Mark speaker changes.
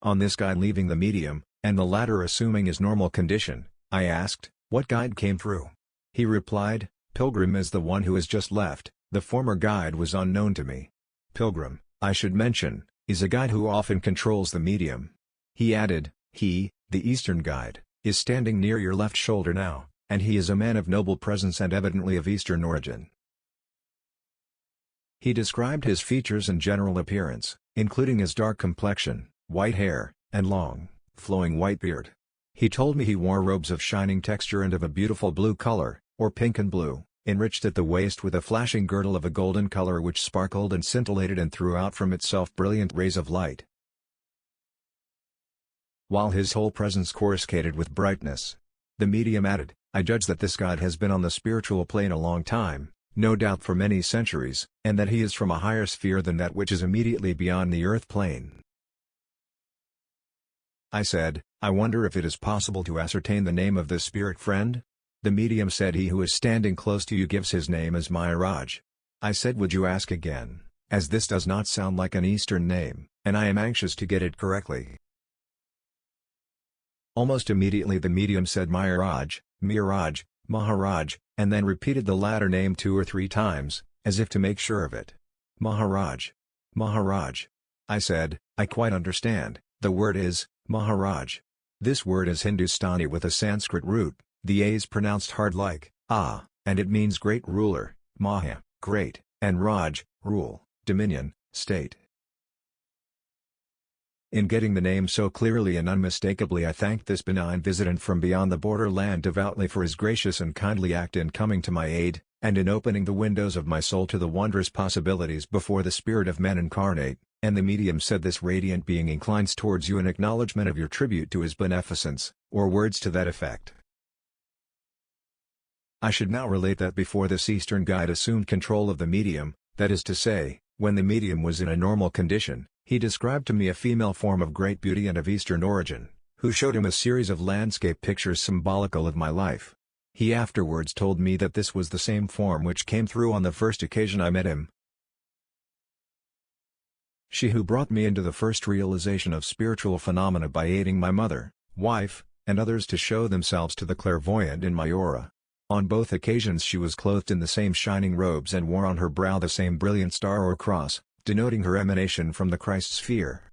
Speaker 1: On this guide leaving the medium, and the latter assuming his normal condition, I asked, "What guide came through?" He replied, "Pilgrim is the one who has just left, the former guide was unknown to me." Pilgrim, I should mention, is a guide who often controls the medium. He added, "He, the Eastern guide, is standing near your left shoulder now, and he is a man of noble presence and evidently of Eastern origin." He described his features and general appearance, including his dark complexion, white hair, and long, flowing white beard. He told me he wore robes of shining texture and of a beautiful blue color, or pink and blue, enriched at the waist with a flashing girdle of a golden color which sparkled and scintillated and threw out from itself brilliant rays of light, while his whole presence coruscated with brightness. The medium added, "I judge that this guide has been on the spiritual plane a long time, no doubt for many centuries, and that he is from a higher sphere than that which is immediately beyond the earth plane." I said, "I wonder if it is possible to ascertain the name of this spirit friend?" The medium said, "He who is standing close to you gives his name as Maharaj." I said, "Would you ask again, as this does not sound like an Eastern name, and I am anxious to get it correctly." Almost immediately the medium said Maharaj, Miraj, Maharaj, and then repeated the latter name 2 or 3 times, as if to make sure of it. "Maharaj. Maharaj." I said, "I quite understand, the word is, Maharaj. This word is Hindustani with a Sanskrit root, the A's pronounced hard like, ah, and it means great ruler, Maha, great, and Raj, rule, dominion, state." In getting the name so clearly and unmistakably, I thanked this benign visitant from beyond the borderland devoutly for his gracious and kindly act in coming to my aid, and in opening the windows of my soul to the wondrous possibilities before the spirit of men incarnate, and the medium said, "This radiant being inclines towards you in acknowledgement of your tribute to his beneficence," or words to that effect. I should now relate that before this Eastern guide assumed control of the medium, that is to say, when the medium was in a normal condition, he described to me a female form of great beauty and of Eastern origin, who showed him a series of landscape pictures symbolical of my life. He afterwards told me that this was the same form which came through on the first occasion I met him. She who brought me into the first realization of spiritual phenomena by aiding my mother, wife, and others to show themselves to the clairvoyant in my aura. On both occasions she was clothed in the same shining robes and wore on her brow the same brilliant star or cross, denoting her emanation from the Christ sphere.